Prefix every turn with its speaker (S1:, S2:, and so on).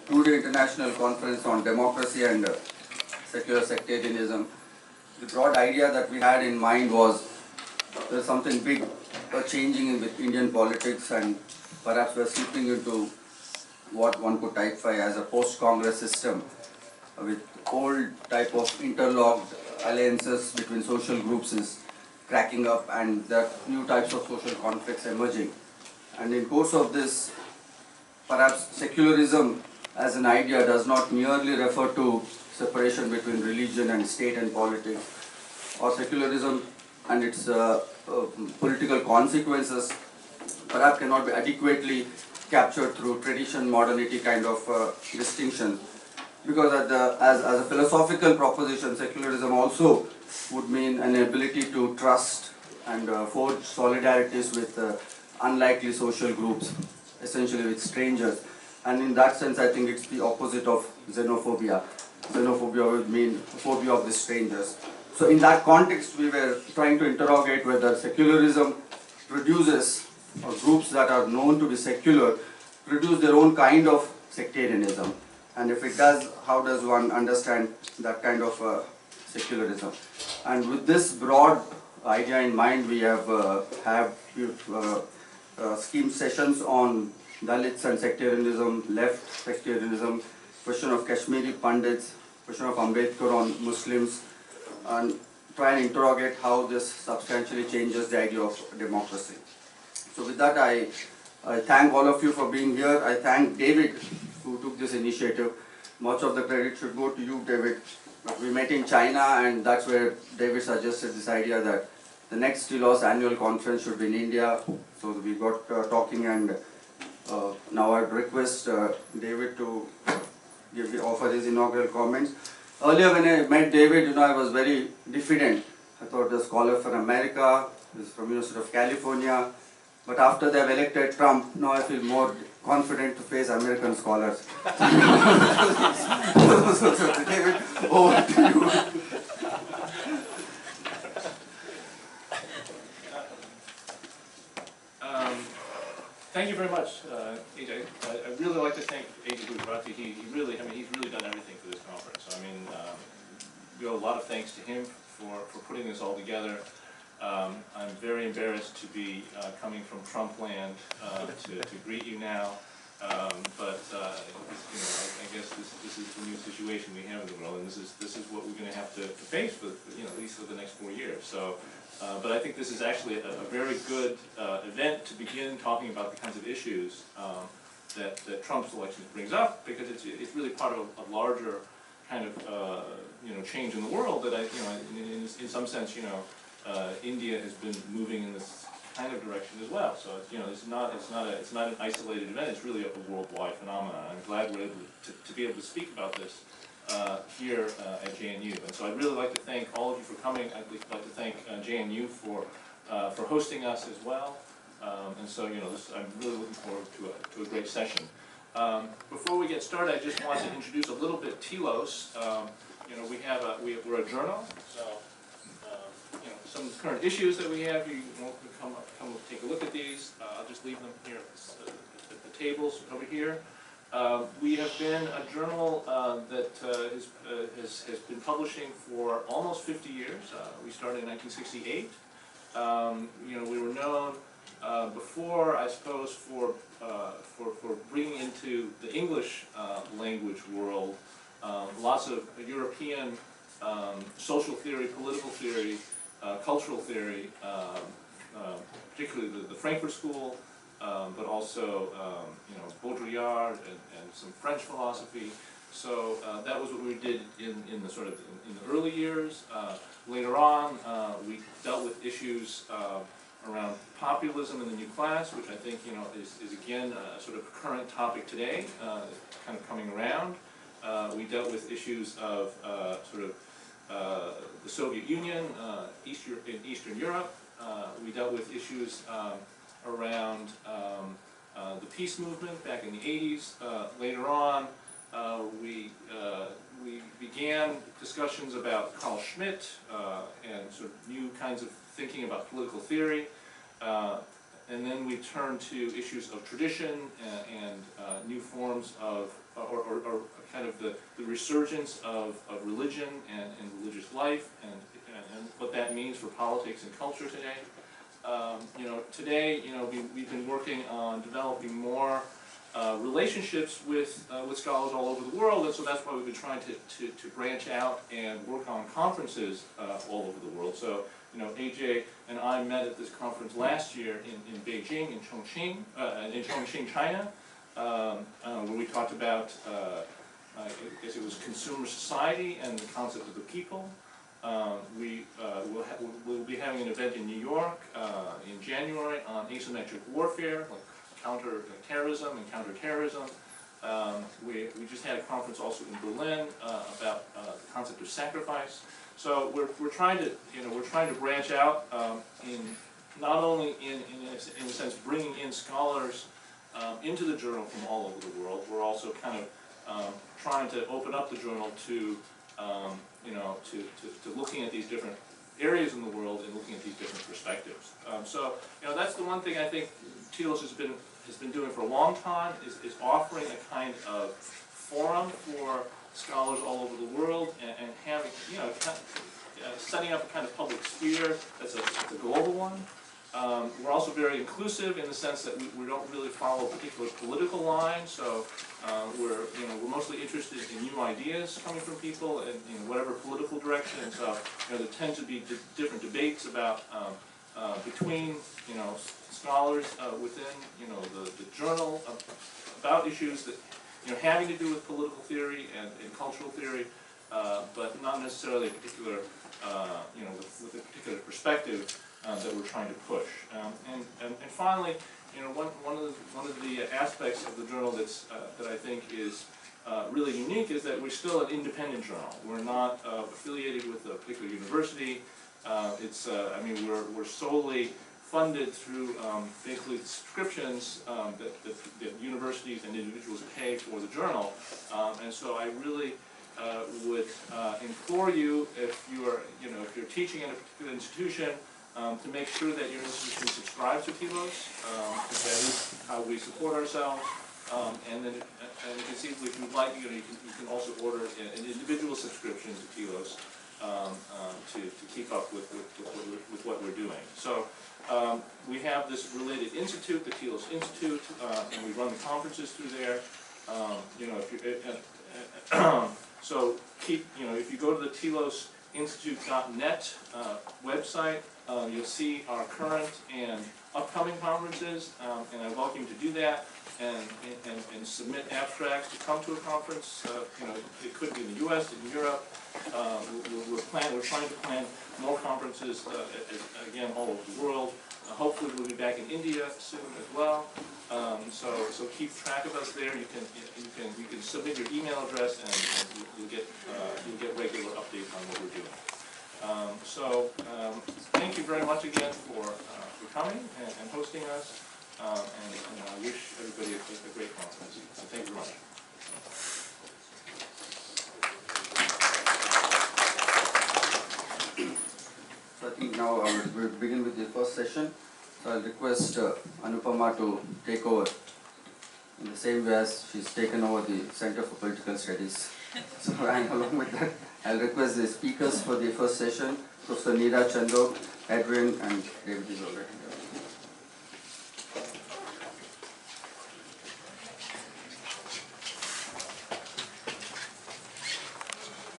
S1: 2-day international conference on democracy and secular sectarianism. The broad idea that we had in mind was there's something big changing in with Indian politics, and perhaps we're slipping into what one could typify as a post-Congress system with old type of interlocked alliances between social groups is cracking up, and there are new types of social conflicts emerging. And in course of this, perhaps secularism as an idea does not merely refer to separation between religion and state and politics, or secularism and its political consequences perhaps cannot be adequately captured through tradition, modernity kind of distinction. Because as a philosophical proposition, secularism also would mean an ability to trust and forge solidarities with unlikely social groups, essentially with strangers. And in that sense, I think it's the opposite of xenophobia. Xenophobia would mean phobia of the strangers. So in that context, we were trying to interrogate whether secularism produces, or groups that are known to be secular, produce their own kind of sectarianism. And if it does, how does one understand that kind of secularism? And with this broad idea in mind, we have schemed sessions on Dalits and sectarianism, left sectarianism, question of Kashmiri Pandits, question of Ambedkar on Muslims, and try and interrogate how this substantially changes the idea of democracy. So with that, I thank all of you for being here. I thank David, who took this initiative. Much of the credit should go to you, David. But we met in China, and that's where David suggested this idea that the next TLOS annual conference should be in India. So we got talking, and now I'd request David to offer his inaugural comments. Earlier when I met David, I was very diffident. I thought the scholar from America, he's from University of California. But after they have elected Trump, now I feel more confident to face American scholars. So David, over to you.
S2: Thank you very much, Ajay. I really like to thank Ajay Gudavarthy. He's really done everything for this conference. We owe a lot of thanks to him for putting this all together. I'm very embarrassed to be coming from Trump land to greet you now, but I guess this is the new situation we have in the world, and this is what we're going to have to face for at least for the next 4 years. So, but I think this is actually a very good event to begin talking about the kinds of issues that Trump's election brings up, because it's really part of a larger kind of change in the world that in some sense India has been moving in this kind of direction as well. So it's not an isolated event. It's really a worldwide phenomenon. I'm glad we're able to be able to speak about this here at JNU. And so I'd really like to thank all of you for coming. I'd like to thank JNU for hosting us as well. And so I'm really looking forward to a great session. Before we get started, I just want to introduce a little bit TLOS. We're a journal, so. Some current issues that we have, you want to come take a look at these. I'll just leave them here at the tables over here. We have been a journal that has been publishing for almost 50 years. We started in 1968. We were known before, I suppose, for bringing into the English language world lots of European social theory, political theory, cultural theory, particularly the Frankfurt School, but also Baudrillard and some French philosophy. So that was what we did in the early years. Later on, we dealt with issues around populism in the new class, which I think is again a sort of current topic today, kind of coming around. We dealt with issues of the Soviet Union, in Eastern Europe. We dealt with issues around the peace movement back in the 80s. Later on, we began discussions about Carl Schmitt and sort of new kinds of thinking about political theory. And then we turned to issues of tradition and new forms of or kind of the resurgence of religion and religious life and what that means for politics and culture today. Today, we've been working on developing more relationships with scholars all over the world, and so that's why we've been trying to branch out and work on conferences all over the world. So, AJ and I met at this conference last year in Beijing, in Chongqing, China, where we talked about, I guess it was consumer society and the concept of the people. We'll be having an event in New York in January on asymmetric warfare, like counterterrorism and counterterrorism. We just had a conference also in Berlin about the concept of sacrifice. So we're trying to branch out in not only in a sense bringing in scholars into the journal from all over the world. We're also kind of trying to open up the journal to to looking at these different areas in the world and looking at these different perspectives. So that's the one thing I think Telos has been doing for a long time is offering a kind of forum for scholars all over the world and having setting up a kind of public sphere that's a global one. We're also very inclusive in the sense that we don't really follow a particular political line, so we're mostly interested in new ideas coming from people in whatever political direction. So there tend to be different debates about between scholars within the journal about issues that having to do with political theory and cultural theory, but not necessarily a particular with a particular perspective that we're trying to push. And finally, one of the aspects of the journal that I think is really unique is that we're still an independent journal. We're not affiliated with a particular university. We're solely funded through basically subscriptions that universities and individuals pay for the journal. And so I really would implore you, if you're teaching in a particular institution, to make sure that your institution subscribes to Telos, because that is how we support ourselves. And then, you can see if you'd like, you can also order an individual subscription to Telos to keep up with what we're doing. So we have this related institute, the Telos Institute, and we run the conferences through there. So if you go to the telosinstitute.net website, you'll see our current and upcoming conferences, and I welcome you to do that and submit abstracts to come to a conference. It could be in the U.S., in Europe. We're trying to plan more conferences again all over the world. Hopefully we'll be back in India soon as well. So keep track of us there. You can submit your email address and you'll get regular updates on what we're doing. Thank you very much again for coming and hosting us, and I wish everybody a great conference. So thank you very much.
S1: So I think now we'll begin with the first session. So I'll request Anupama to take over in the same way as she's taken over the Center for Political Studies. So and along with that, I'll request the speakers for the first session, Professor Neera Chandok, Edwin, and David is already here.